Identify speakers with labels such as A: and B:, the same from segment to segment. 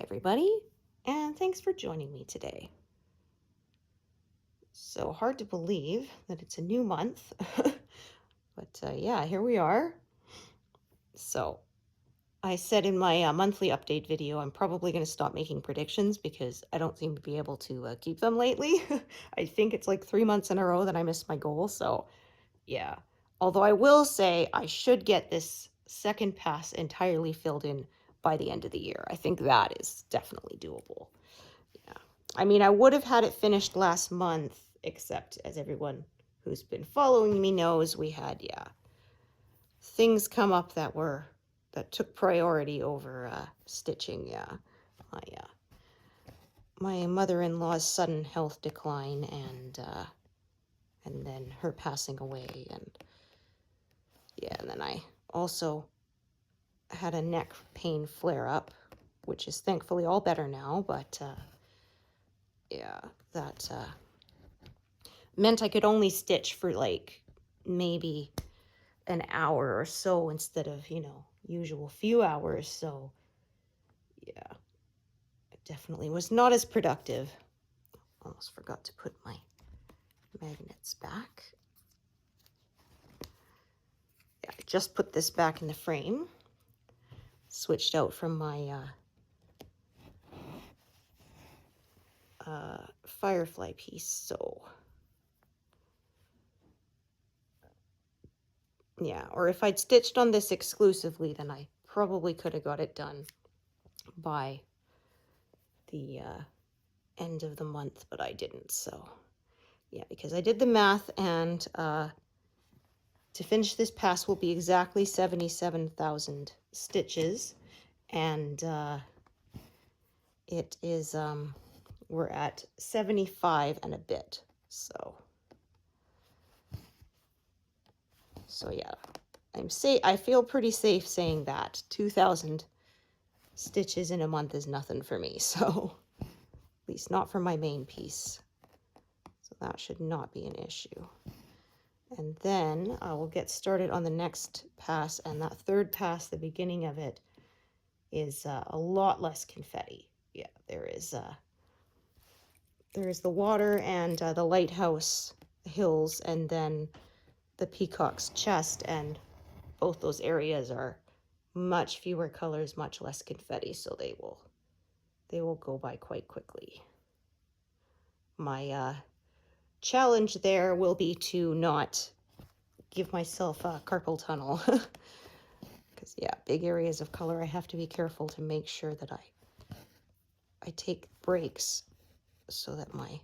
A: everybody, and thanks for joining me today. So hard to believe that it's a new month, but yeah, here we are. So I said in my monthly update video, I'm probably going to stop making predictions because I don't seem to be able to keep them lately. I think it's like 3 months in a row that I missed my goal, so yeah. Although I will say I should get this second pass entirely filled in by the end of the year. I think that is definitely doable. Yeah. I mean, I would have had it finished last month, except as everyone who's been following me knows, we had, things come up that took priority over stitching, my mother-in-law's sudden health decline and then her passing away, and then I also had a neck pain flare-up, which is thankfully all better now, but that meant I could only stitch for like maybe an hour or so instead of, usual few hours. So yeah, it definitely was not as productive. Almost forgot to put my magnets back. Yeah, I just put this back in the frame. Switched out from my firefly piece, so yeah, or if I'd stitched on this exclusively, then I probably could have got it done by the end of the month, but I didn't. So yeah, because I did the math, and to finish this pass will be exactly 77,000 stitches, and it is we're at 75 and a bit. So yeah, I feel pretty safe saying that 2,000 stitches in a month is nothing for me, so at least not for my main piece. So that should not be an issue. And then I will get started on the next pass, and that third pass, the beginning of it, is a lot less confetti. Yeah, there is the water and the lighthouse hills, and then the peacock's chest, and both those areas are much fewer colors, much less confetti, so they will go by quite quickly. My challenge there will be to not give myself a carpal tunnel, because yeah, big areas of color, I have to be careful to make sure that I take breaks so that my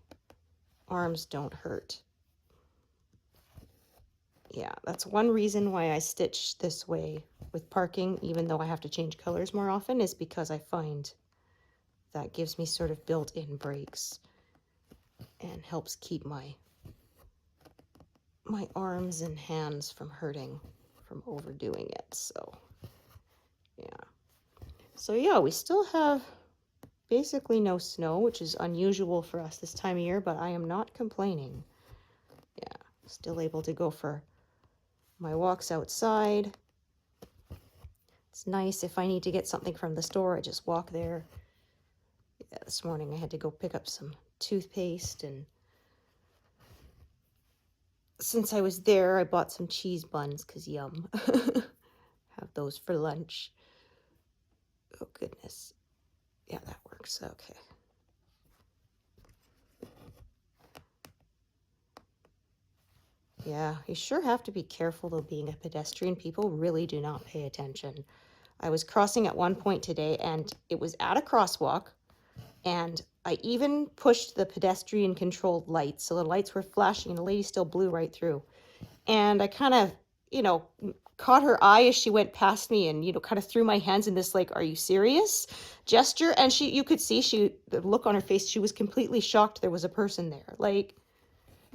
A: arms don't hurt. Yeah, that's one reason why I stitch this way with parking, even though I have to change colors more often, is because I find that gives me sort of built-in breaks and helps keep my arms and hands from hurting from overdoing it. So yeah, we still have basically no snow, which is unusual for us this time of year, but I am not complaining. Yeah, still able to go for my walks outside. It's nice if I need to get something from the store, I just walk there. Yeah, this morning I had to go pick up some toothpaste, and since I was there, I bought some cheese buns, because yum. Have those for lunch. Oh, goodness. Yeah, that works. Okay. Yeah, you sure have to be careful, though, being a pedestrian. People really do not pay attention. I was crossing at one point today, and it was at a crosswalk, and I even pushed the pedestrian-controlled lights, so the lights were flashing, and the lady still blew right through. And I kind of, caught her eye as she went past me, and, kind of threw my hands in this, like, are you serious gesture? And you could see the look on her face, she was completely shocked there was a person there. Like,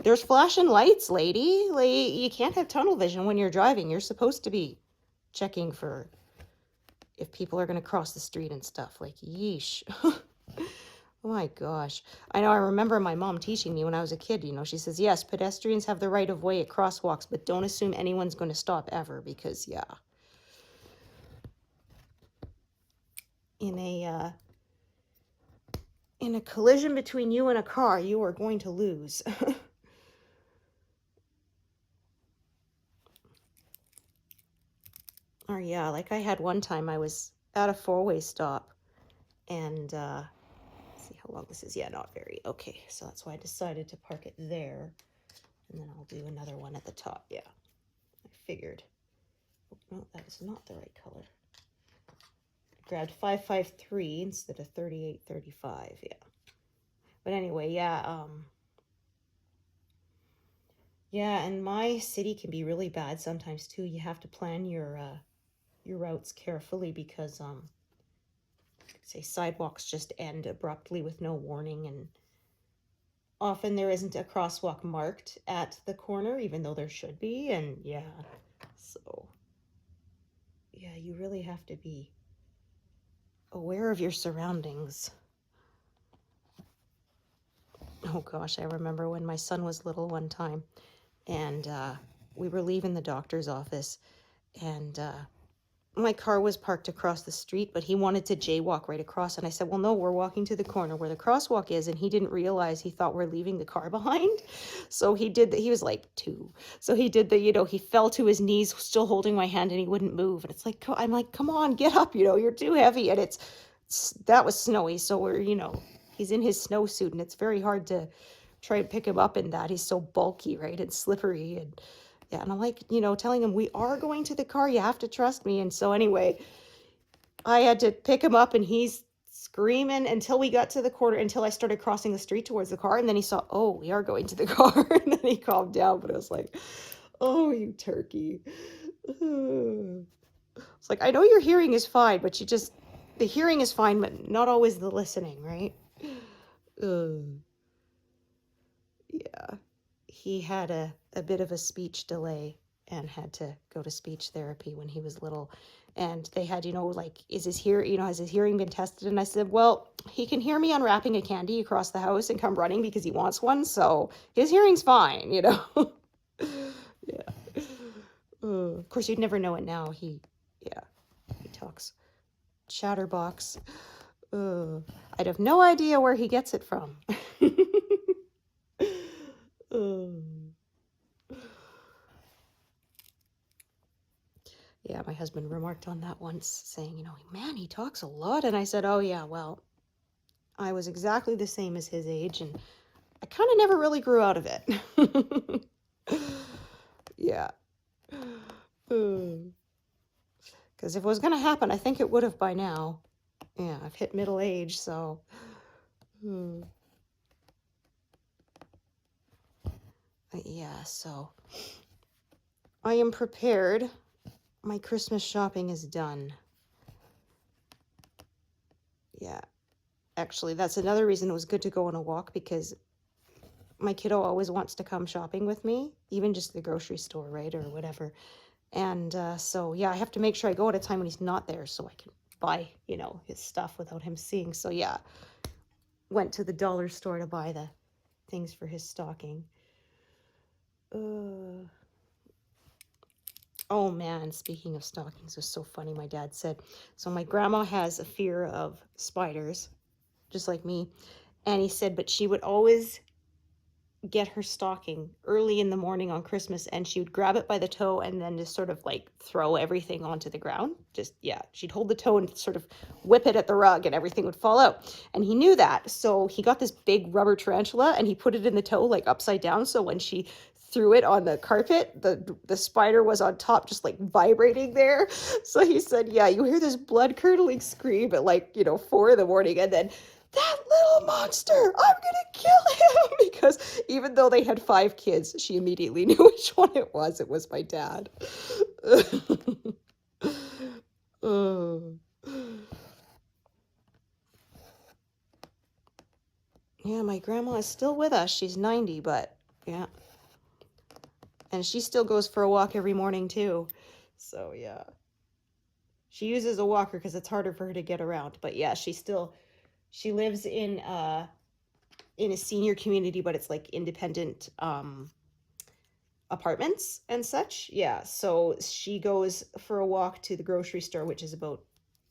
A: there's flashing lights, lady. Like, you can't have tunnel vision when you're driving. You're supposed to be checking for if people are going to cross the street and stuff. Like, yeesh. Oh my gosh. I know, I remember my mom teaching me when I was a kid, she says, yes, pedestrians have the right of way at crosswalks, but don't assume anyone's going to stop ever, because, yeah. In a in a collision between you and a car, you are going to lose. Or yeah, like I had one time I was at a four-way stop and see how long this is. Yeah, not very. Okay, so that's why I decided to park it there. And then I'll do another one at the top. Yeah, I figured. Oh, no, that is not the right color. I grabbed 553 instead of 3835. Yeah. But anyway, yeah. Yeah, and my city can be really bad sometimes too. You have to plan your routes carefully because say sidewalks just end abruptly with no warning, and often there isn't a crosswalk marked at the corner, even though there should be. And yeah, so yeah, you really have to be aware of your surroundings. Oh gosh, I remember when my son was little one time, and we were leaving the doctor's office, and my car was parked across the street, but he wanted to jaywalk right across. And I said, well, no, we're walking to the corner where the crosswalk is. And he didn't realize, he thought we're leaving the car behind. So he did that. He was like 2. So he did the, he fell to his knees, still holding my hand, and he wouldn't move. And it's like, I'm like, come on, get up, you're too heavy. And that was snowy. So we're, he's in his snowsuit, and it's very hard to try and pick him up in that. He's so bulky, right? And slippery. And yeah, and I'm like, telling him, we are going to the car. You have to trust me. And so anyway, I had to pick him up, and he's screaming until we got to the corner, until I started crossing the street towards the car. And then he saw, oh, we are going to the car. And then he calmed down, but I was like, oh, you turkey. It's like, I know your hearing is fine, but the hearing is fine, but not always the listening, right? Yeah. He had a bit of a speech delay and had to go to speech therapy when he was little. And they had, like, has his hearing been tested? And I said, well, he can hear me unwrapping a candy across the house and come running because he wants one. So his hearing's fine, Yeah. Of course, you'd never know it now. He talks chatterbox. I'd have no idea where he gets it from. Yeah, my husband remarked on that once, saying, man, he talks a lot. And I said, oh, yeah, well, I was exactly the same as his age, and I kind of never really grew out of it. Yeah. Because if it was going to happen, I think it would have by now. Yeah, I've hit middle age, so. Yeah, so I am prepared. My Christmas shopping is done. Yeah. Actually, that's another reason it was good to go on a walk, because my kiddo always wants to come shopping with me, even just the grocery store, right, or whatever. And so, yeah, I have to make sure I go at a time when he's not there so I can buy, his stuff without him seeing. So, yeah, went to the dollar store to buy the things for his stocking. Oh, man, speaking of stockings, it was so funny. My dad said, so my grandma has a fear of spiders, just like me. And he said, but she would always get her stocking early in the morning on Christmas, and she would grab it by the toe and then just sort of like throw everything onto the ground. She'd hold the toe and sort of whip it at the rug, and everything would fall out. And he knew that, so he got this big rubber tarantula and he put it in the toe, like upside down, so when she threw it on the carpet, the spider was on top, just like vibrating there. So he said, yeah, you hear this blood curdling scream at 4 a.m, and then that little monster, I'm gonna kill him. Because even though they had 5 kids, she immediately knew which one it was. It was my dad. Yeah, my grandma is still with us. She's 90, but yeah. And she still goes for a walk every morning too. So yeah. She uses a walker because it's harder for her to get around. But yeah, she lives in a senior community, but it's like independent apartments and such. Yeah, so she goes for a walk to the grocery store, which is about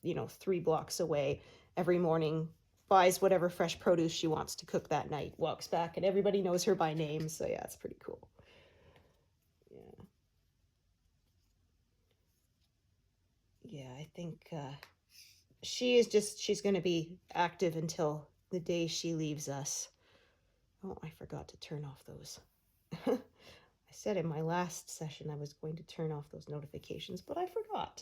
A: 3 blocks away every morning buys whatever fresh produce she wants to cook that night, walks back, and everybody knows her by name. So yeah, it's pretty cool. Yeah. Yeah, I think she's going to be active until the day she leaves us. Oh, I forgot to turn off those. I said in my last session I was going to turn off those notifications, but I forgot.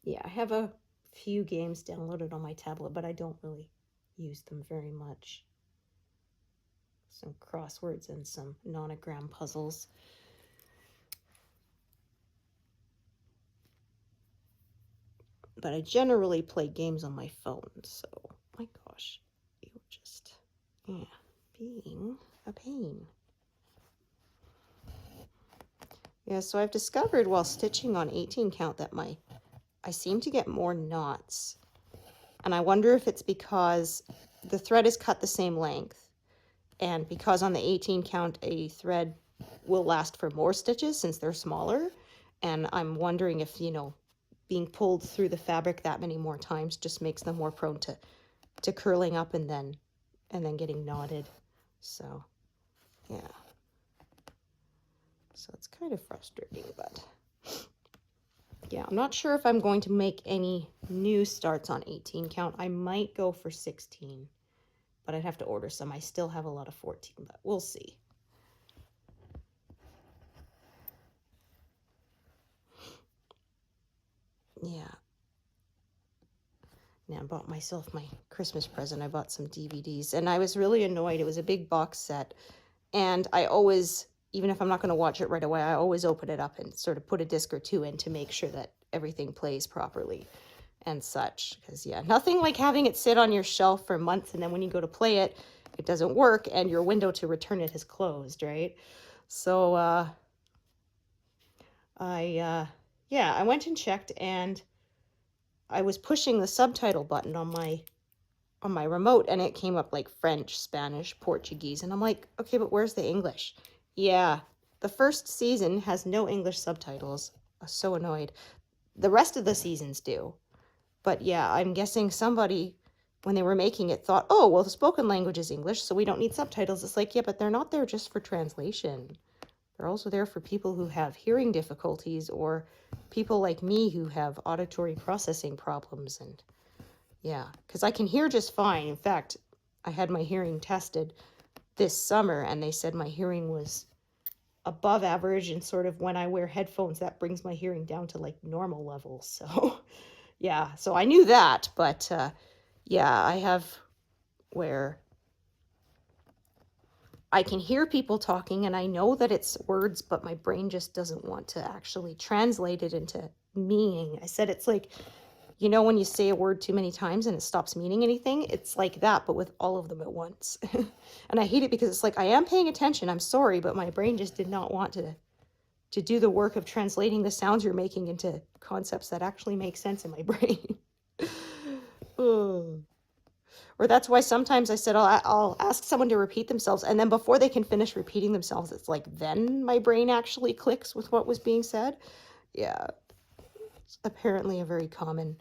A: Yeah, I have a few games downloaded on my tablet, but I don't really use them very much. Some crosswords and some nonogram puzzles. But I generally play games on my phone, so my gosh, you're just, yeah, being a pain. Yeah, so I've discovered while stitching on 18 count that I seem to get more knots. And I wonder if it's because the thread is cut the same length, and because on the 18 count a thread will last for more stitches since they're smaller. And I'm wondering if, you know, being pulled through the fabric that many more times just makes them more prone to curling up and then getting knotted. So yeah, so it's kind of frustrating, but yeah, I'm not sure if I'm going to make any new starts on 18 count. I might go for 16, but I'd have to order some. I still have a lot of 14, but we'll see. Yeah. Now I bought myself my Christmas present. I bought some DVDs, and I was really annoyed. It was a big box set, and I always, even if I'm not going to watch it right away, I always open it up and sort of put a disc or two in to make sure that everything plays properly and such. Because yeah, nothing like having it sit on your shelf for months, and then when you go to play it, it doesn't work, and your window to return it has closed, right? So I went and checked, and I was pushing the subtitle button on my remote, and it came up like French, Spanish, Portuguese, and I'm like, okay, but where's the English? Yeah, the first season has no English subtitles. I was so annoyed. The rest of the seasons do. But yeah, I'm guessing somebody, when they were making it, thought, oh, well, the spoken language is English, so we don't need subtitles. It's like, yeah, but they're not there just for translation. They're also there for people who have hearing difficulties or people like me who have auditory processing problems. And yeah, because I can hear just fine. In fact, I had my hearing tested this summer, and they said my hearing was above average, and sort of when I wear headphones, that brings my hearing down to like normal levels. So yeah, so I knew that, but yeah, I have where I can hear people talking and I know that it's words, but my brain just doesn't want to actually translate it into meaning. I said it's like, you know, when you say a word too many times and it stops meaning anything, it's like that, but with all of them at once. And I hate it because it's like, I am paying attention, I'm sorry, but my brain just did not want to do the work of translating the sounds you're making into concepts that actually make sense in my brain. Or that's why sometimes I said I'll ask someone to repeat themselves, and then before they can finish repeating themselves, it's like then my brain actually clicks with what was being said. Yeah, it's apparently a very common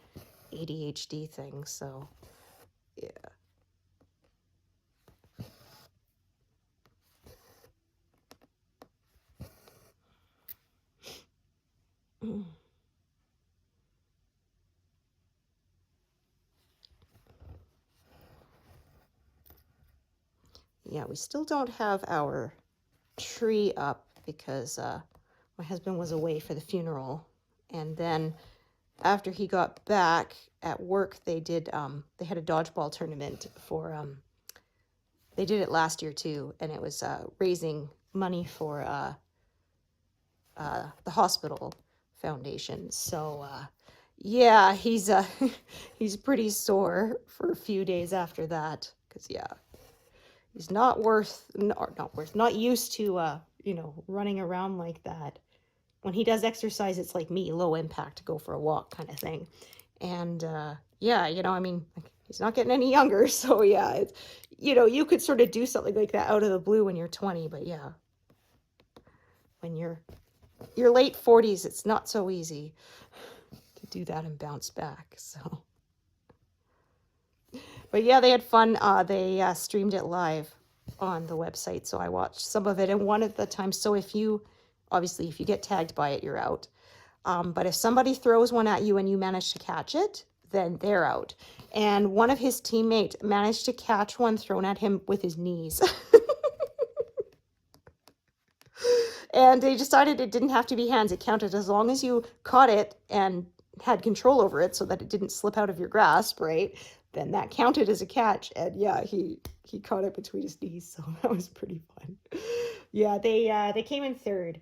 A: ADHD thing, so yeah. Yeah, we still don't have our tree up because my husband was away for the funeral, and then after he got back at work, they did they had a dodgeball tournament for they did it last year too, and it was raising money for the hospital foundation. So yeah, he's he's pretty sore for a few days after that, because yeah, he's not used to you know, running around like that. When he does exercise, it's like me, low impact, go for a walk kind of thing. And yeah, you know, I mean, like, he's not getting any younger, so yeah, it's, you know, you could sort of do something like that out of the blue when you're 20, but yeah, when you're your late 40s, it's not so easy to do that and bounce back. So But yeah, they had fun. They streamed it live on the website, so I watched some of it. And one of the times, so if you, obviously, if you get tagged by it, you're out. But if somebody throws one at you and you manage to catch it, then they're out. And one of his teammates managed to catch one thrown at him with his knees. And they decided it didn't have to be hands. It counted as long as you caught it and had control over it so that it didn't slip out of your grasp, right? Then that counted as a catch. And yeah, he caught it between his knees, so that was pretty fun. Yeah, they came in third.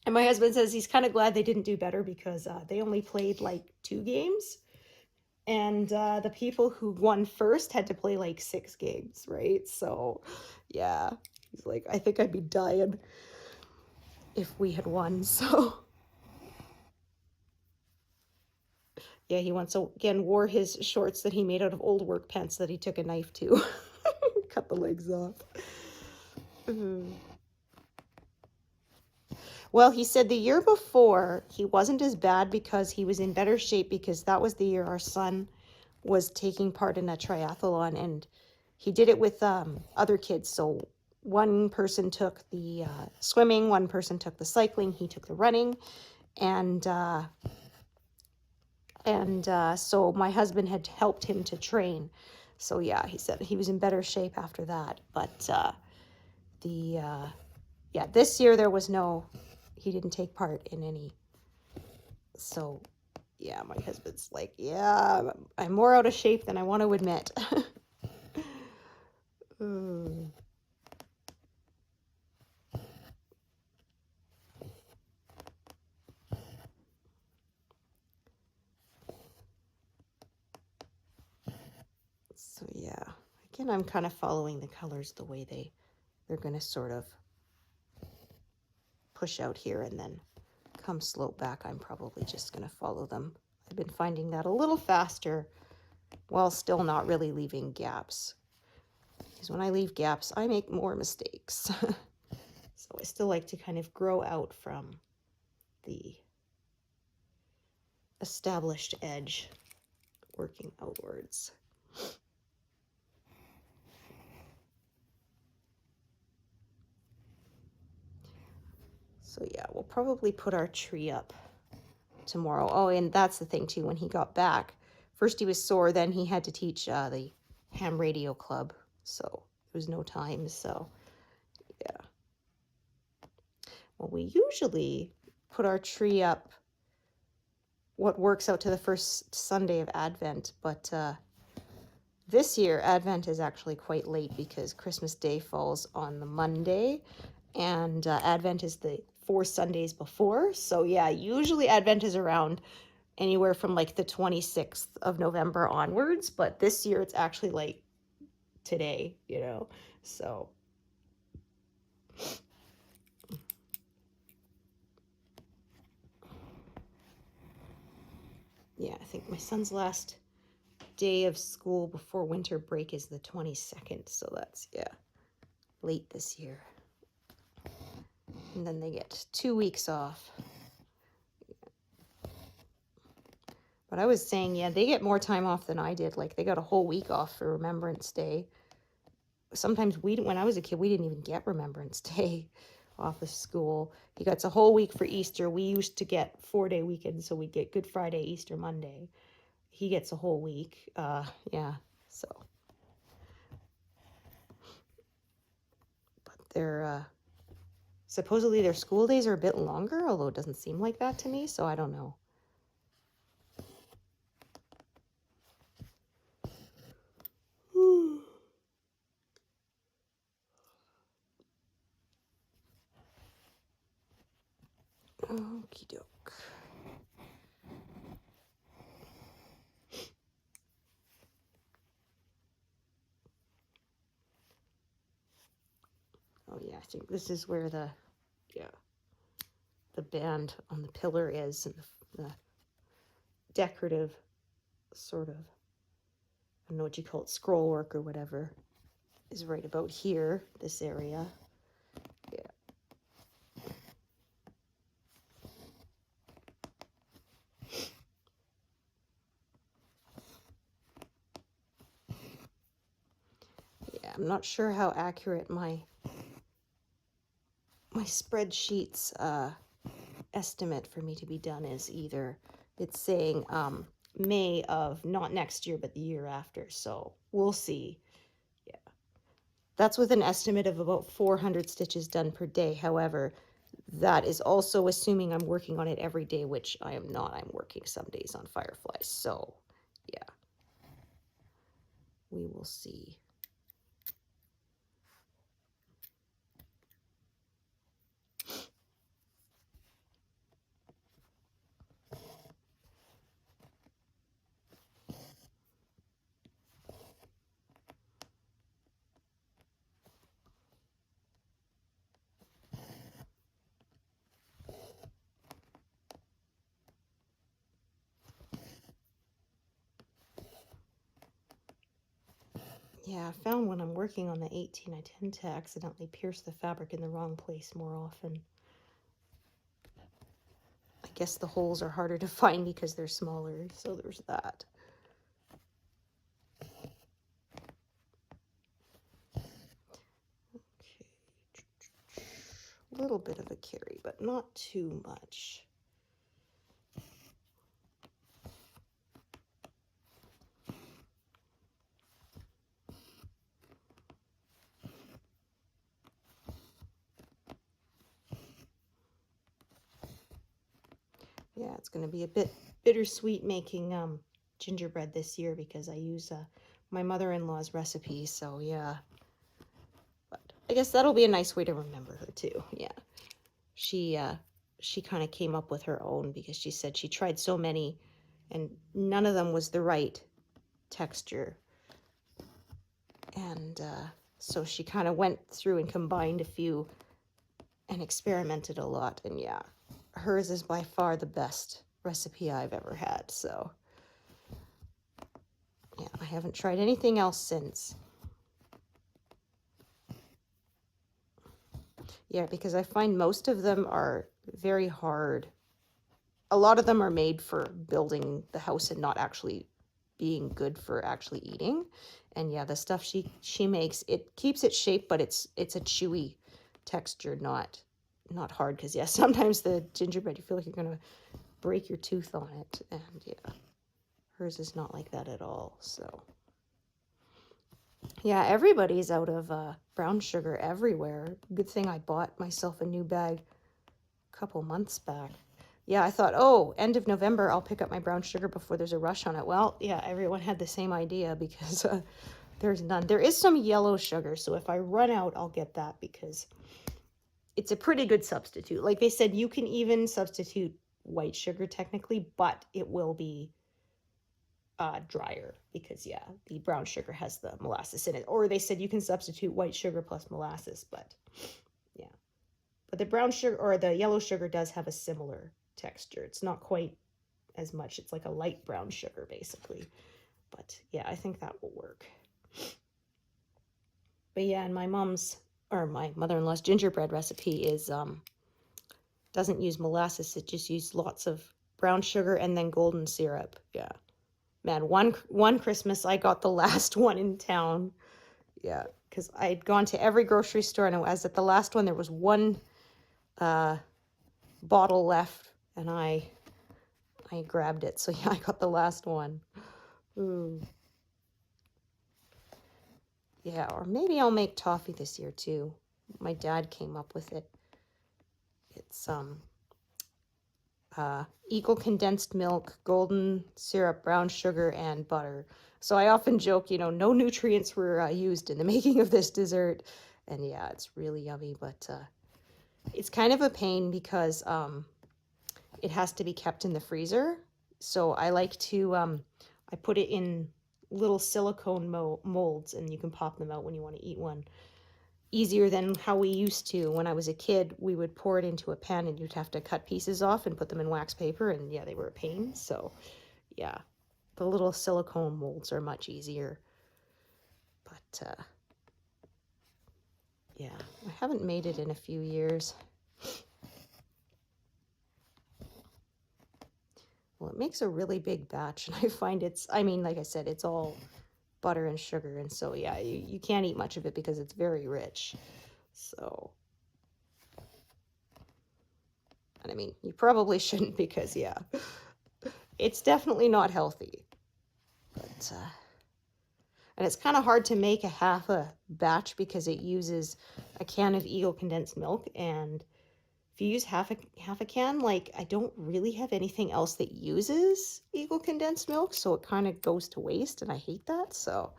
A: And my husband says he's kind of glad they didn't do better because they only played like 2 games. And the people who won first had to play like 6 games, right? So yeah, he's like, I think I'd be dying if we had won. So yeah, he once again wore his shorts that he made out of old work pants that he took a knife to. Cut the legs off. Well, he said the year before he wasn't as bad because he was in better shape, because that was the year our son was taking part in a triathlon, and he did it with other kids. So one person took the swimming, one person took the cycling, he took the running, and so my husband had helped him to train. So yeah, he said he was in better shape after that. But yeah, this year there was he didn't take part in any. So yeah, my husband's like, yeah, I'm more out of shape than I want to admit. So yeah, again, I'm kind of following the colors the way they're going to sort of push out here and then come slope back. I'm probably just going to follow them. I've been finding that a little faster while still not really leaving gaps. Because when I leave gaps, I make more mistakes. So I still like to kind of grow out from the established edge, working outwards. So yeah, we'll probably put our tree up tomorrow. Oh, and that's the thing too, when he got back, first he was sore, then he had to teach the ham radio club, so there was no time. So yeah, well, we usually put our tree up what works out to the first Sunday of Advent, but this year Advent is actually quite late because Christmas Day falls on the Monday, and Advent is the 4 Sundays before. So yeah, usually Advent is around anywhere from like the 26th of November onwards, but this year it's actually like today, so yeah, I think my son's last day of school before winter break is the 22nd, so that's, yeah, late this year. And then they get 2 weeks off. But I was saying, yeah, they get more time off than I did. Like, they got a whole week off for Remembrance Day. Sometimes when I was a kid, we didn't even get Remembrance Day off of school. He gets a whole week for Easter. We used to get 4-day weekends, so we'd get Good Friday, Easter Monday. He gets a whole week. Yeah, so. But they're, supposedly their school days are a bit longer, although it doesn't seem like that to me, so I don't know. Okie doke. Oh yeah, I think this is where the band on the pillar is, and the decorative sort of, I don't know what you call it, scroll work or whatever, is right about here, this area. Yeah. I'm not sure how accurate my spreadsheet's estimate for me to be done is either. It's saying May of not next year, but the year after. So we'll see. Yeah. That's with an estimate of about 400 stitches done per day. However, that is also assuming I'm working on it every day, which I am not. I'm working some days on fireflies. So yeah, we will see. Yeah, I found when I'm working on the 18, I tend to accidentally pierce the fabric in the wrong place more often. I guess the holes are harder to find because they're smaller, so there's that. Okay. A little bit of a carry, but not too much. Yeah, it's going to be a bit bittersweet making gingerbread this year because I use my mother-in-law's recipe, so yeah. But I guess that'll be a nice way to remember her too. Yeah. She kind of came up with her own because she said she tried so many and none of them was the right texture. And so she kind of went through and combined a few and experimented a lot, and yeah, hers is by far the best recipe I've ever had. So yeah, I haven't tried anything else since. Yeah, because I find most of them are very hard. A lot of them are made for building the house and not actually being good for actually eating. And yeah, the stuff she makes, it keeps its shape, but it's a chewy texture, not hard. Because yeah, sometimes the gingerbread, you feel like you're gonna break your tooth on it, and yeah, hers is not like that at all. So yeah, everybody's out of brown sugar everywhere. Good thing I bought myself a new bag a couple months back. Yeah, I thought, oh, end of November, I'll pick up my brown sugar before there's a rush on it. Well, yeah, everyone had the same idea because there's none. There is some yellow sugar, so if I run out, I'll get that because it's a pretty good substitute. Like they said, you can even substitute white sugar technically, but it will be drier because, yeah, the brown sugar has the molasses in it. Or they said you can substitute white sugar plus molasses, but yeah. But the brown sugar or the yellow sugar does have a similar texture. It's not quite as much. It's like a light brown sugar, basically. But yeah, I think that will work. But yeah, and my mother-in-law's gingerbread recipe is doesn't use molasses. It just uses lots of brown sugar and then golden syrup. Yeah. Man, one Christmas I got the last one in town. Yeah, because I'd gone to every grocery store and as at the last one there was one bottle left, and I grabbed it. So yeah, I got the last one. Ooh. Yeah, or maybe I'll make toffee this year too. My dad came up with it. It's equal condensed milk, golden syrup, brown sugar, and butter. So I often joke, no nutrients were used in the making of this dessert. And yeah, it's really yummy, but it's kind of a pain because it has to be kept in the freezer. So I like to, I put it in little silicone molds, and you can pop them out when you want to eat one. Easier than how we used to. When I was a kid, we would pour it into a pan and you'd have to cut pieces off and put them in wax paper, and yeah, they were a pain. So yeah, the little silicone molds are much easier. But yeah, I haven't made it in a few years. Well, it makes a really big batch, and I find like I said, it's all butter and sugar, and so yeah, you can't eat much of it because it's very rich. So, and I mean, you probably shouldn't because yeah, it's definitely not healthy. But and it's kind of hard to make a half a batch because it uses a can of Eagle condensed milk, and if you use half a can, like I don't really have anything else that uses Eagle condensed milk, so it kind of goes to waste, and I hate that. So,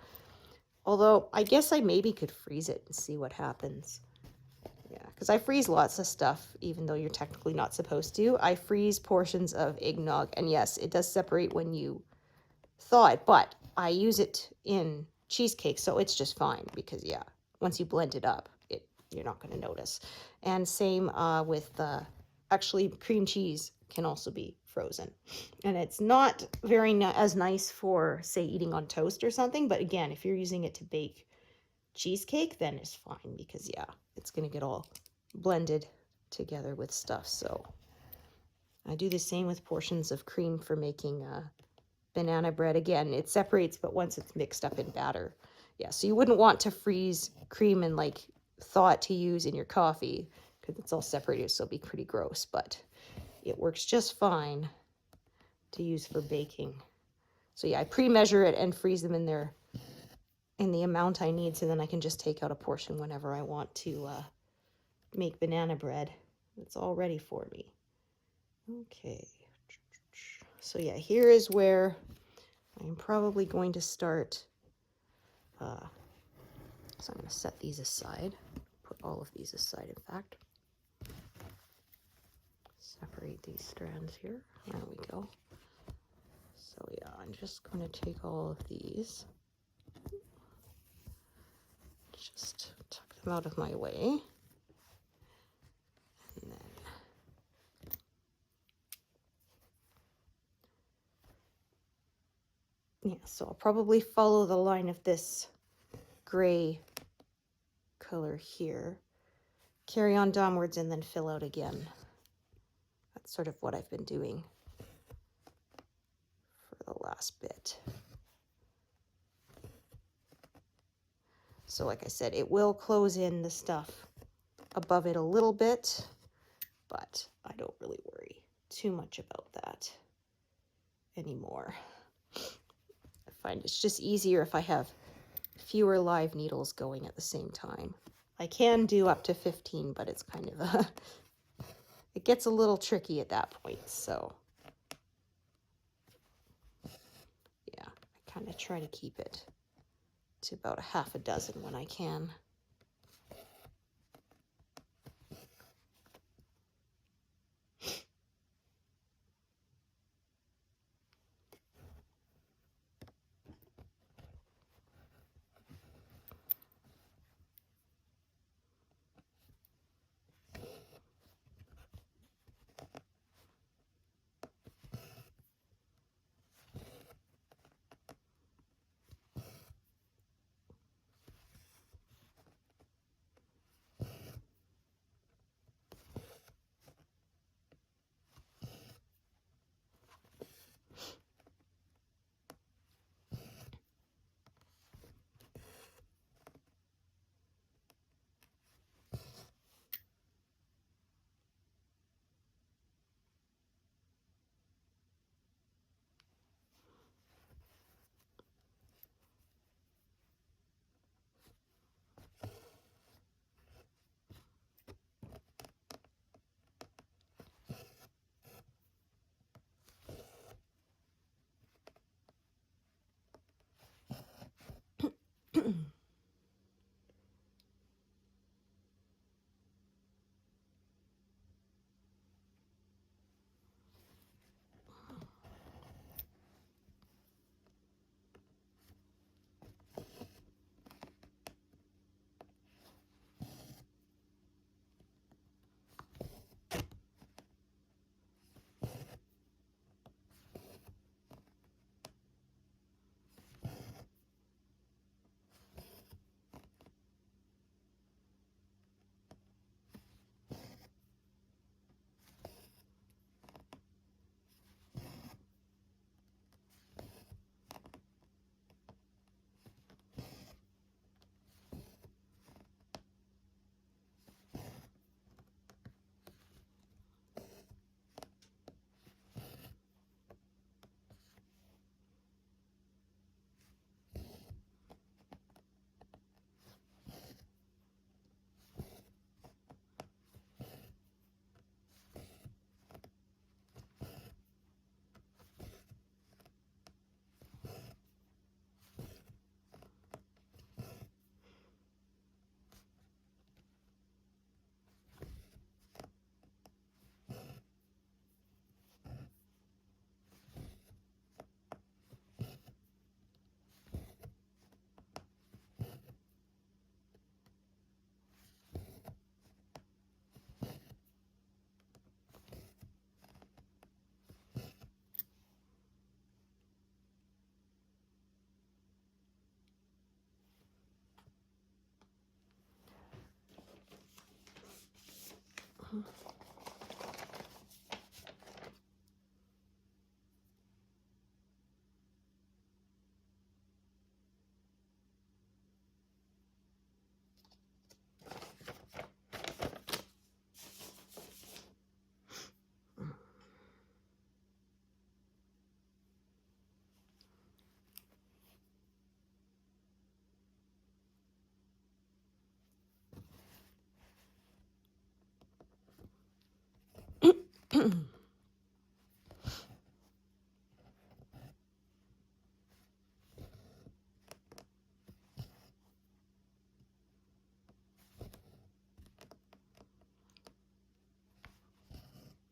A: although I guess I maybe could freeze it and see what happens. Yeah, because I freeze lots of stuff, even though you're technically not supposed to. I freeze portions of eggnog, and yes, it does separate when you thaw it, but I use it in cheesecake, so it's just fine because yeah, once you blend it up, you're not going to notice. And same with actually cream cheese can also be frozen, and it's not very as nice for say eating on toast or something. But again, if you're using it to bake cheesecake, then it's fine because yeah, it's going to get all blended together with stuff. So I do the same with portions of cream for making banana bread. Again, it separates, but once it's mixed up in batter. Yeah, so you wouldn't want to freeze cream and like thaw it to use in your coffee because it's all separated, so it'll be pretty gross, but it works just fine to use for baking. So yeah, I pre-measure it and freeze them in there in the amount I need, so then I can just take out a portion whenever I want to make banana bread. It's all ready for me. Okay. So yeah, here is where I'm probably going to start. So I'm going to set these aside. Put all of these aside, in fact. Separate these strands here. There we go. So yeah, I'm just going to take all of these. Just tuck them out of my way. And then yeah, so I'll probably follow the line of this gray color here, carry on downwards, and then fill out again. That's sort of what I've been doing for the last bit. So like I said, it will close in the stuff above it a little bit, but I don't really worry too much about that anymore. I find it's just easier if I have fewer live needles going at the same time. I can do up to 15, but it's kind of it gets a little tricky at that point. So yeah, I kind of try to keep it to about a half a dozen when I can.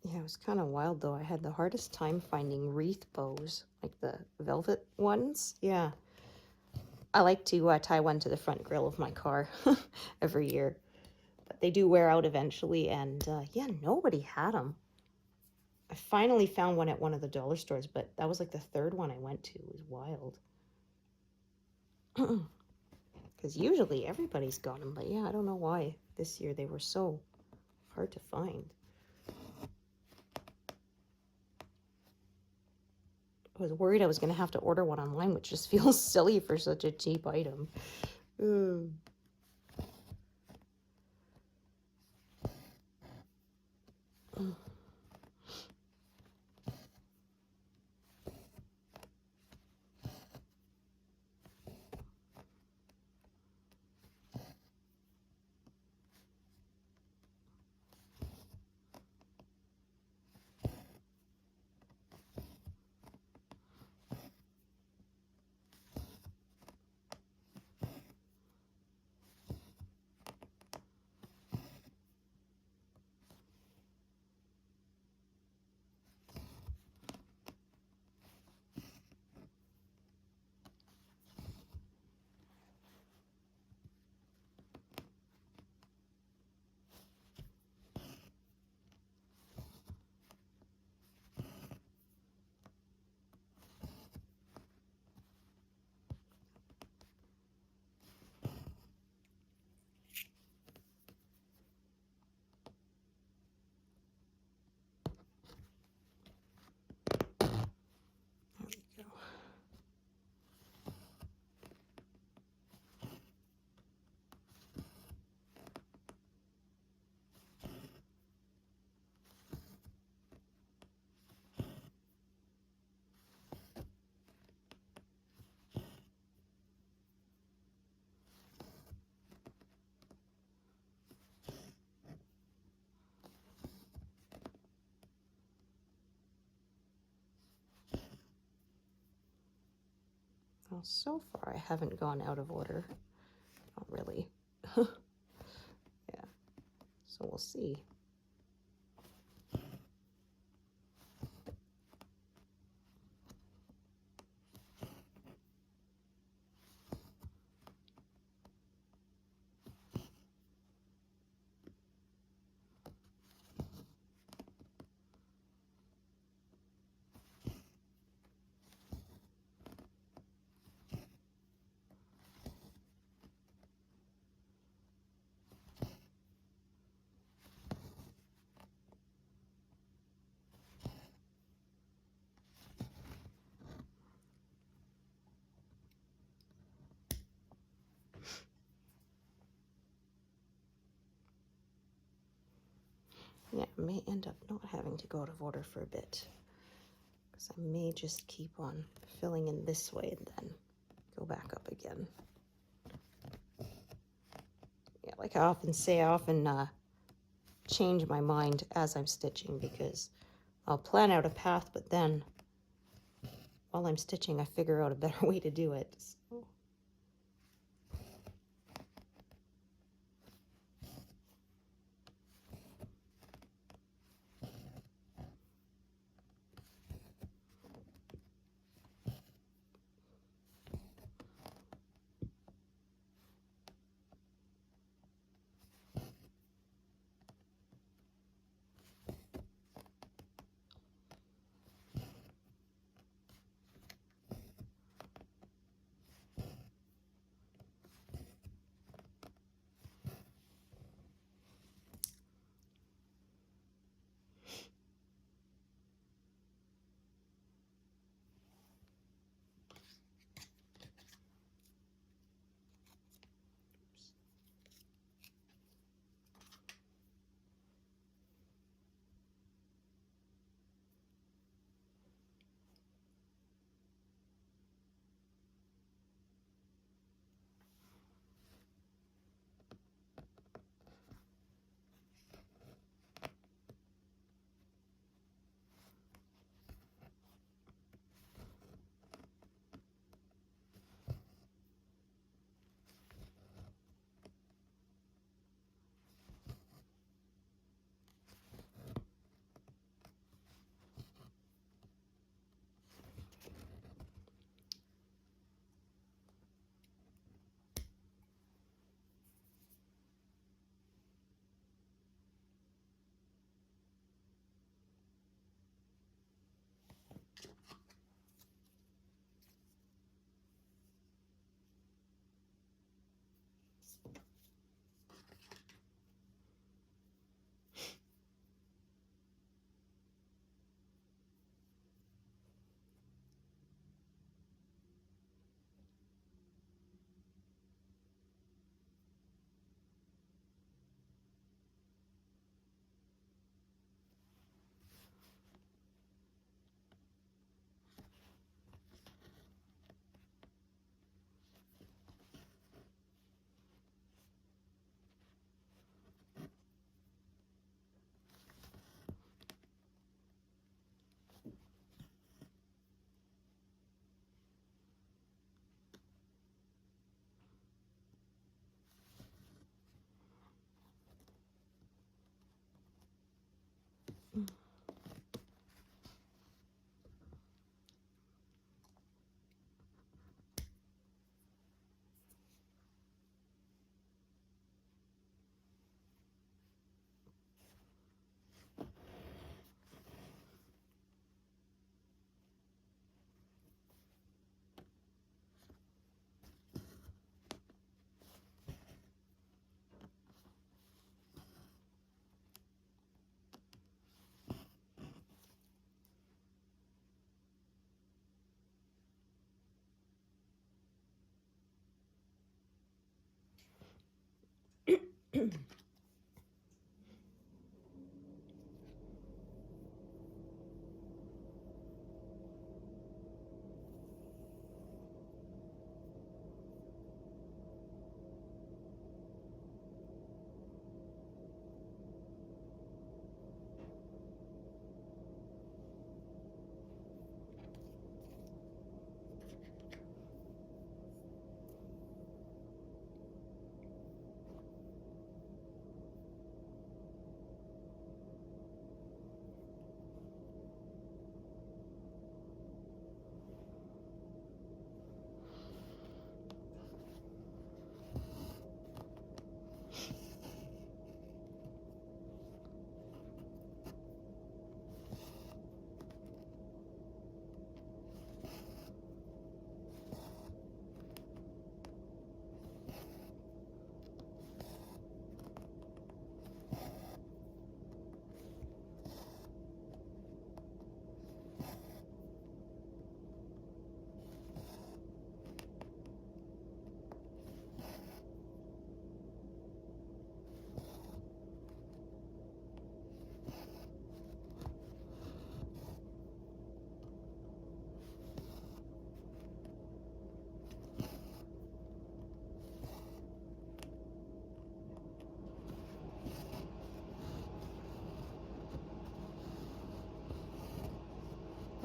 A: Yeah, it was kind of wild though. I had the hardest time finding wreath bows, like the velvet ones. Yeah. I like to tie one to the front grille of my car every year. But they do wear out eventually, and yeah, nobody had them. I finally found one at one of the dollar stores, but that was like the third one I went to. It was wild. Because usually everybody's got them, but yeah, I don't know why this year they were so hard to find. I was worried I was going to have to order one online, which just feels silly for such a cheap item. Mm. Well, so far I haven't gone out of order. Not really. Yeah. So we'll see. Yeah, I may end up not having to go out of order for a bit. Because I may just keep on filling in this way and then go back up again. Yeah, like I often say, I often change my mind as I'm stitching because I'll plan out a path, but then while I'm stitching, I figure out a better way to do it. So.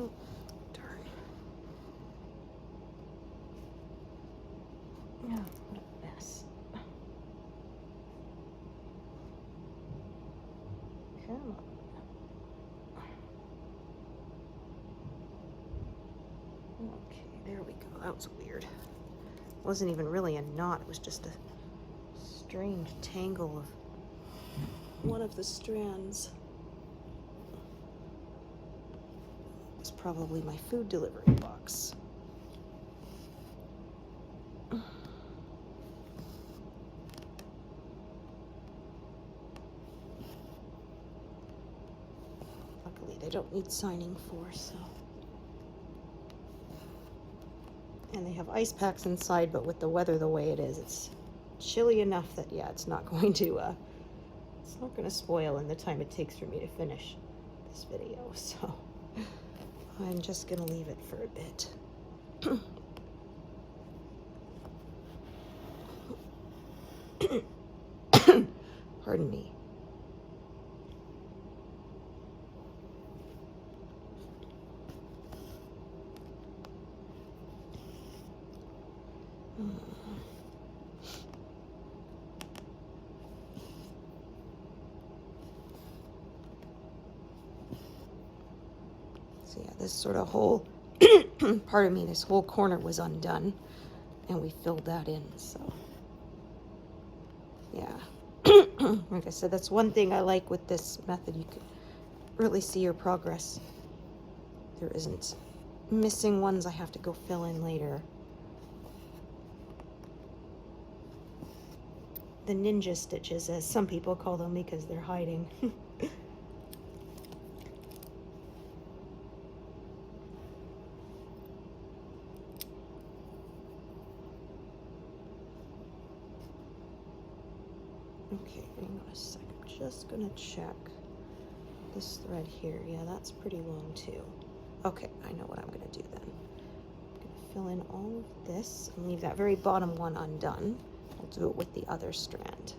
A: Oh, darn. Oh, what a mess. Come on. Okay, there we go. That was weird. It wasn't even really a knot. It was just a strange tangle of one of the strands. It's probably my food delivery box. Luckily, they don't need signing for, so. And they have ice packs inside, but with the weather the way it is, it's chilly enough that, yeah, it's not going to spoil in the time it takes for me to finish this video, so I'm just gonna leave it for a bit. Pardon me. So yeah, this sort of whole, pardon me, this whole corner was undone, and we filled that in, so yeah. Like I said, that's one thing I like with this method. You can really see your progress. There isn't missing ones I have to go fill in later. The ninja stitches, as some people call them, because they're hiding. Okay, hang on a sec. I'm just gonna check this thread here. Yeah, that's pretty long too. Okay, I know what I'm gonna do then. I'm gonna fill in all of this and leave that very bottom one undone. I'll do it with the other strand.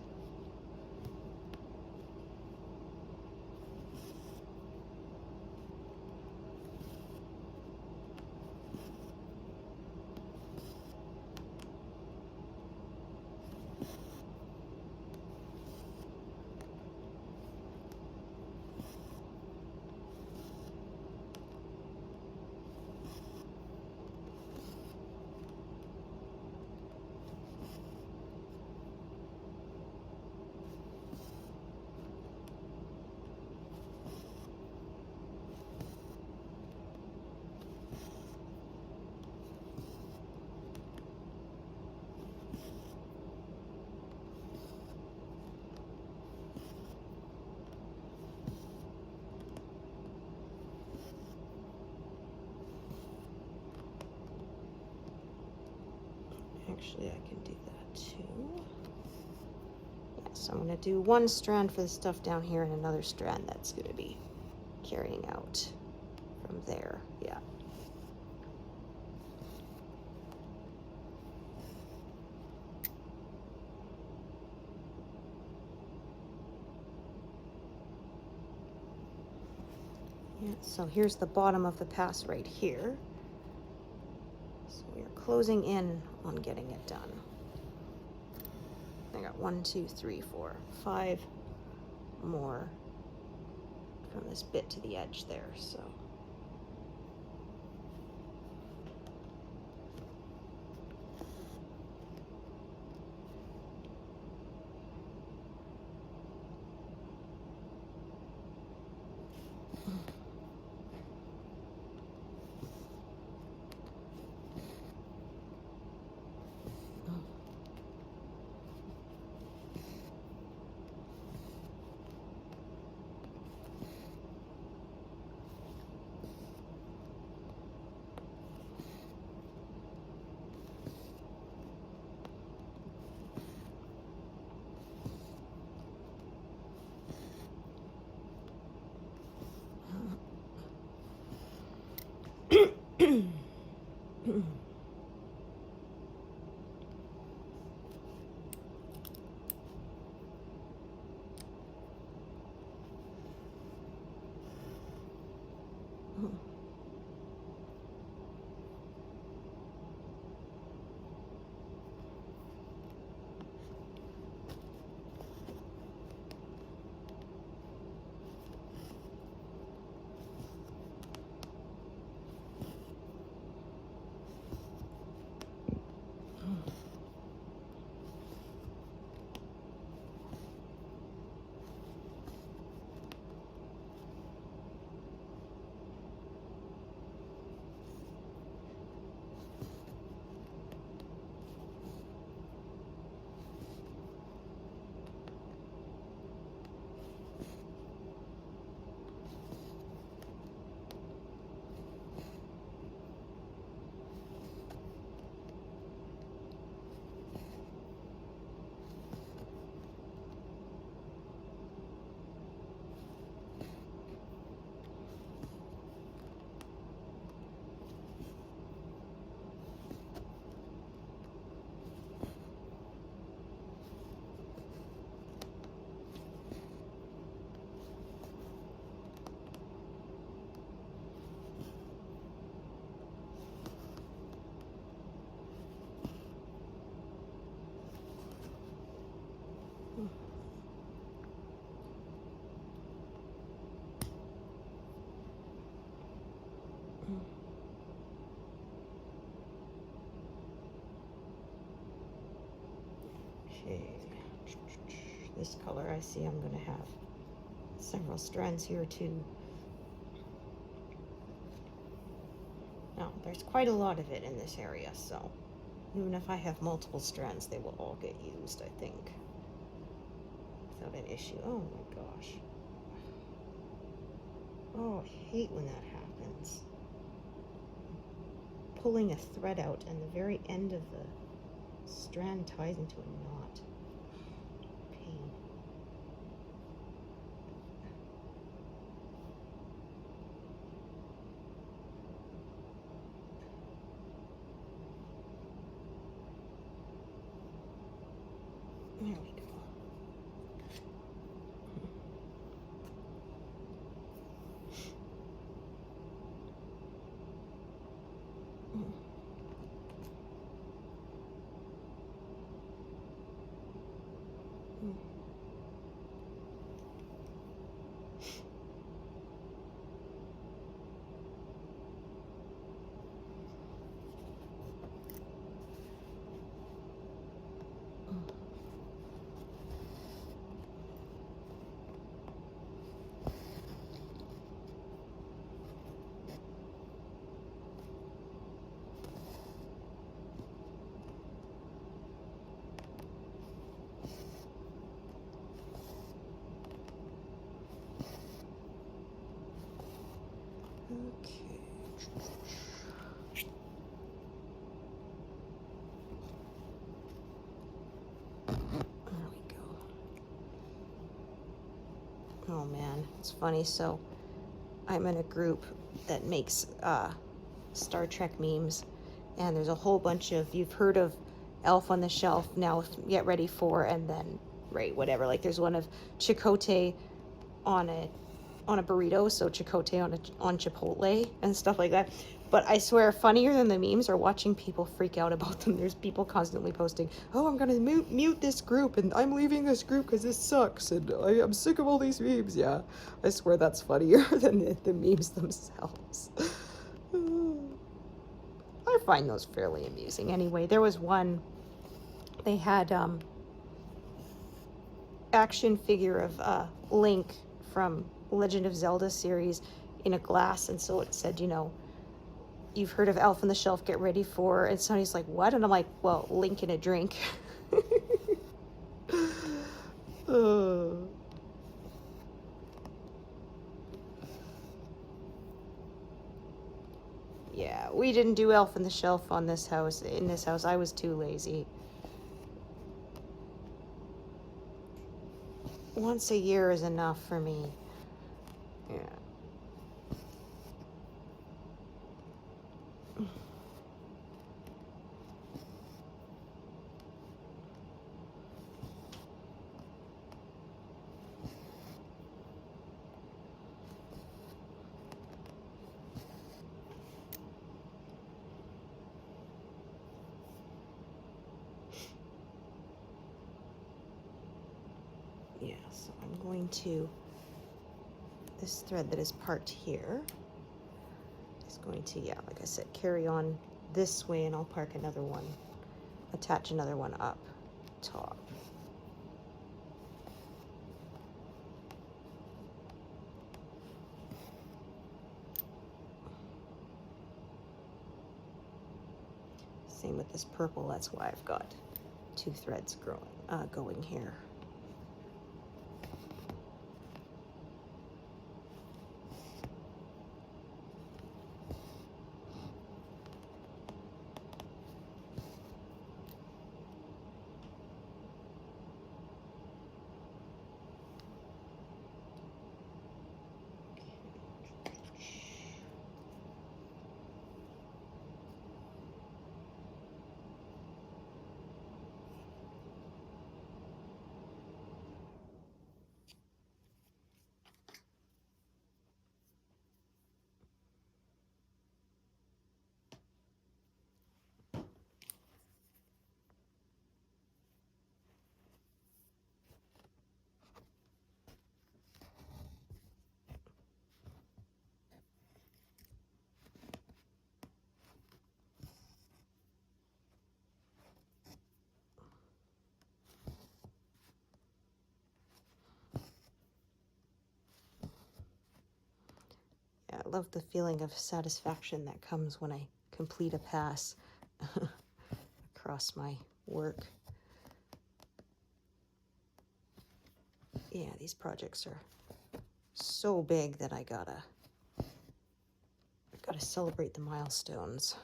A: Actually, I can do that too. Yeah, so I'm going to do one strand for the stuff down here and another strand that's going to be carrying out from there. Yeah. Yeah, so here's the bottom of the pass right here. So we are closing in on getting it done. I got 1, 2, 3, 4, 5 more from this bit to the edge there, so. Okay, this color, I see I'm going to have several strands here too. Now, There's quite a lot of it in this area, so even if I have multiple strands, they will all get used, I think, without an issue. Oh my gosh. Oh, I hate when that happens. Pulling a thread out and the very end of the strand ties into a knot. Pain. There we go. Okay. There we go. Oh man, it's funny. So I'm in a group that makes Star Trek memes, and there's a whole bunch of, you've heard of Elf on the Shelf, now get ready for, and then right, whatever. Like there's one of Chicote on a burrito, so Chicote on Chipotle and stuff like that. But I swear, funnier than the memes are watching people freak out about them. There's people constantly posting, "Oh, I'm gonna mute this group, and I'm leaving this group because this sucks, and I'm sick of all these memes." Yeah, I swear that's funnier than the memes themselves. I find those fairly amusing. Anyway, there was one. They had action figure of Link from Legend of Zelda series in a glass, and so it said, "You've heard of Elf on the Shelf, get ready for," and somebody's like, "What?" And I'm like, "Well, Link in a drink." Yeah, we didn't do Elf on the Shelf in this house. I was too lazy. Once a year is enough for me. Yeah. Yeah, so I'm going to, this thread that is parked here is going to, yeah, like I said, carry on this way, and I'll park another one, attach another one up top. Same with this purple, that's why I've got two threads going here. I love the feeling of satisfaction that comes when I complete a pass across my work. Yeah, these projects are so big that I gotta celebrate the milestones.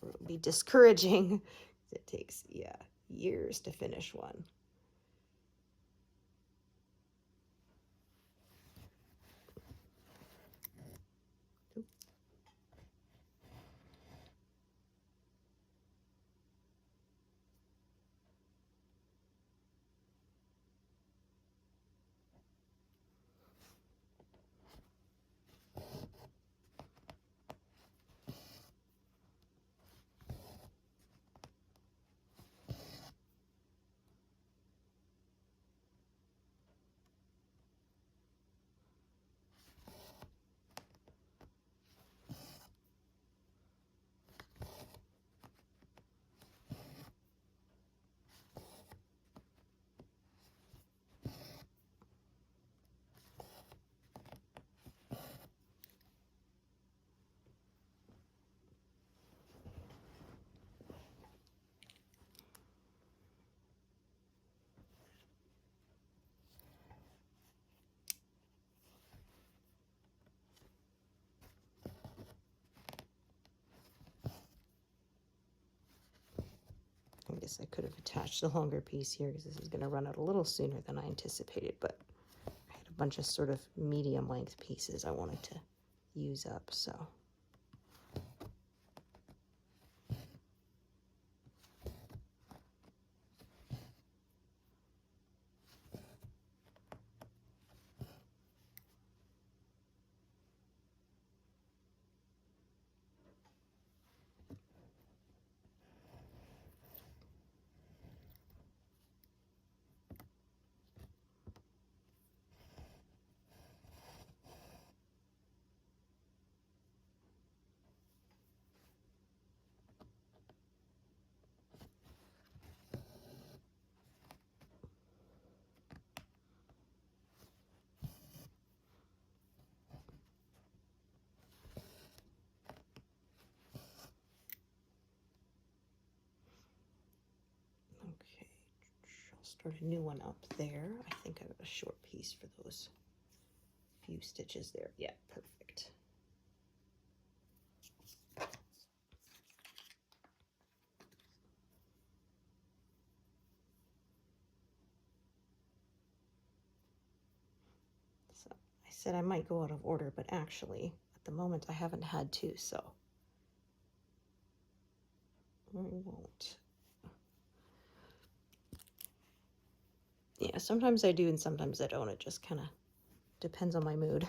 A: Or it'll be discouraging. It takes, yeah, years to finish one. I guess I could have attached a longer piece here because this is going to run out a little sooner than I anticipated, but I had a bunch of sort of medium length pieces I wanted to use up, so. Okay, I'll start a new one up there. I think I got a short piece for those few stitches there. Yeah, perfect. So I said I might go out of order, but actually at the moment I haven't had to, so I won't. Yeah, sometimes I do and sometimes I don't. It just kind of depends on my mood.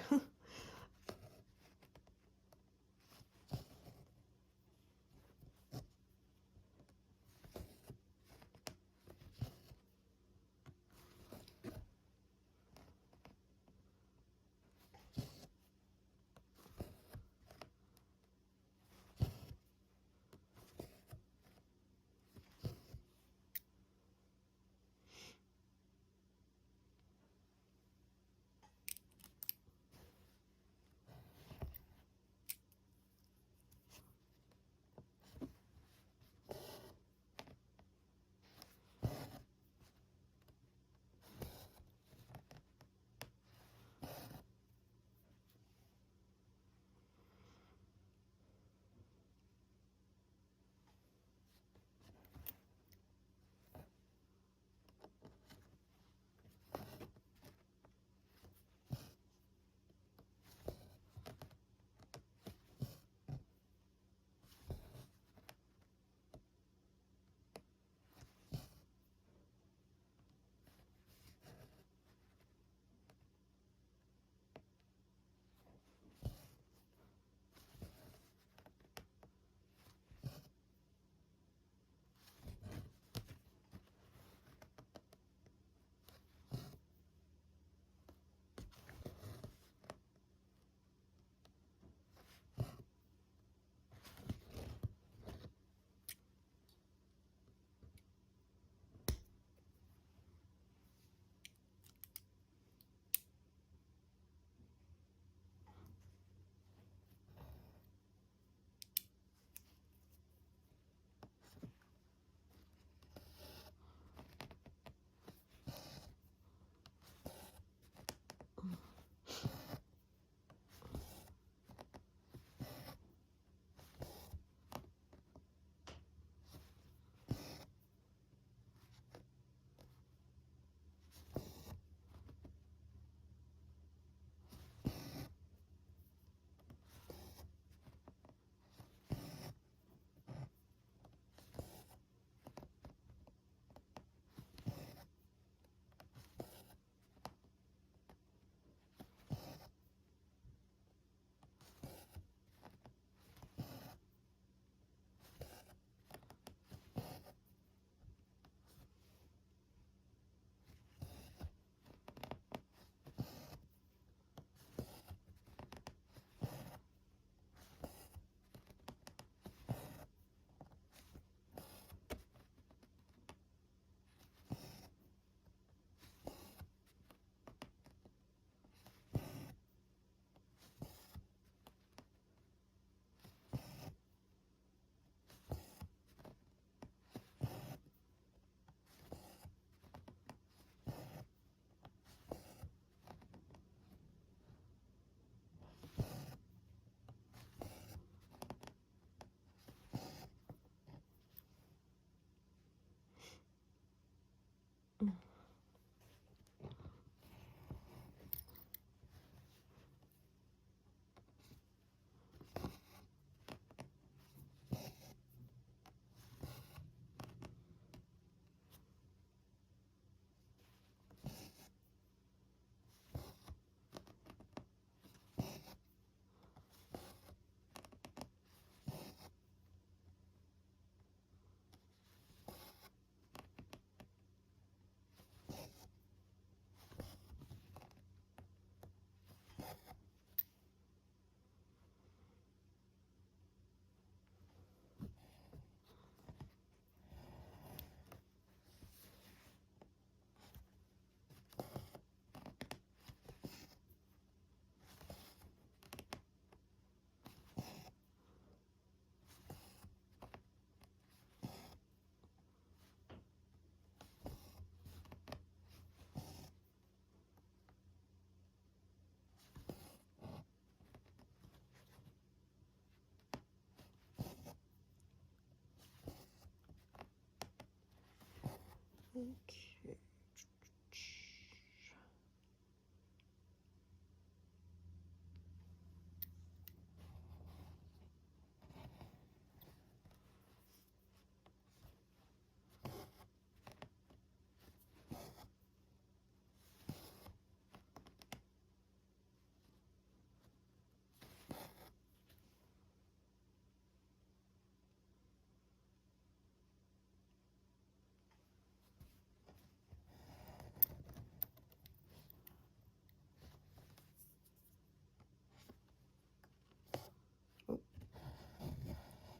A: Okay.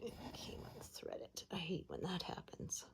A: It came unthreaded. I hate when that happens.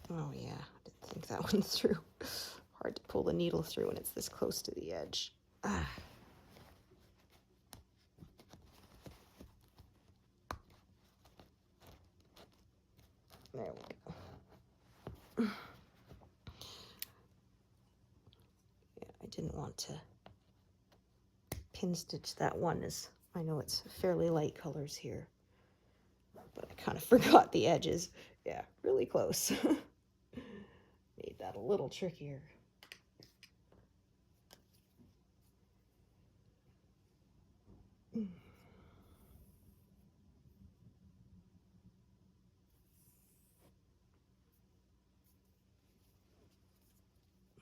A: Oh yeah, I didn't think that one through. Hard to pull the needle through when it's this close to the edge. Ah. There we go. Yeah, I didn't want to pin stitch that one, as I know it's fairly light colors here, but I kind of forgot the edges. Yeah, really close. Made that a little trickier.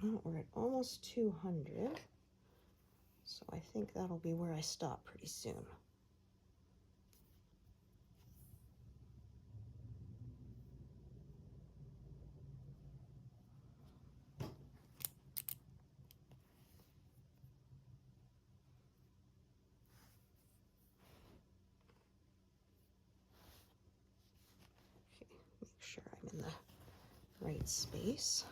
A: Well, we're at almost 200, so I think that'll be where I stop pretty soon. Okay, make sure I'm in the right space.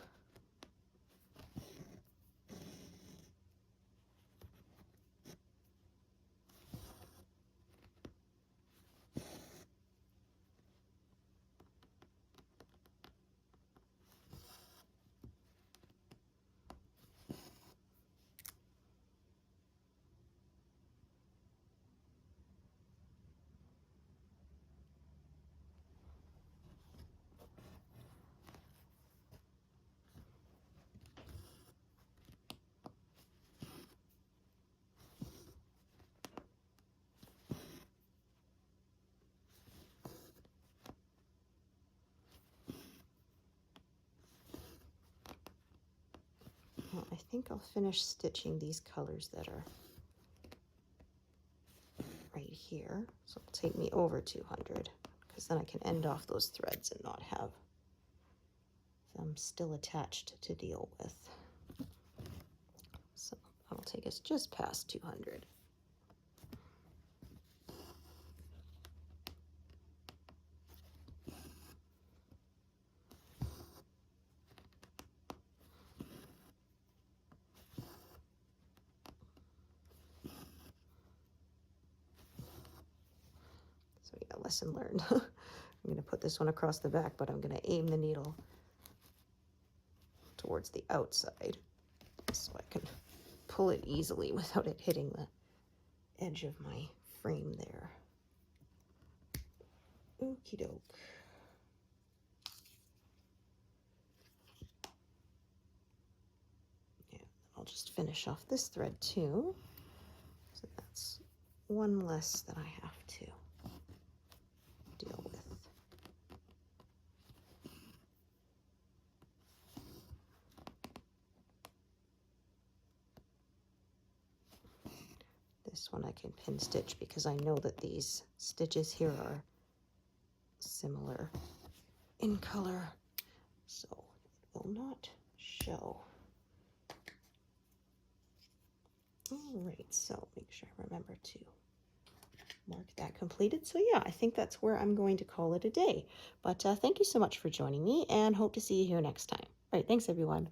A: think I'll finish stitching these colors that are right here. So it'll take me over 200, because then I can end off those threads and not have them still attached to deal with. So that'll take us just past 200. So yeah, lesson learned. I'm going to put this one across the back, but I'm going to aim the needle towards the outside so I can pull it easily without it hitting the edge of my frame there. Okie doke. Yeah, I'll just finish off this thread too. So that's one less that I have to deal with. This one I can pin stitch because I know that these stitches here are similar in color, so it will not show. All right, so make sure I remember to mark that completed. So yeah, I think that's where I'm going to call it a day. But thank you so much for joining me, and hope to see you here next time. All right, thanks everyone.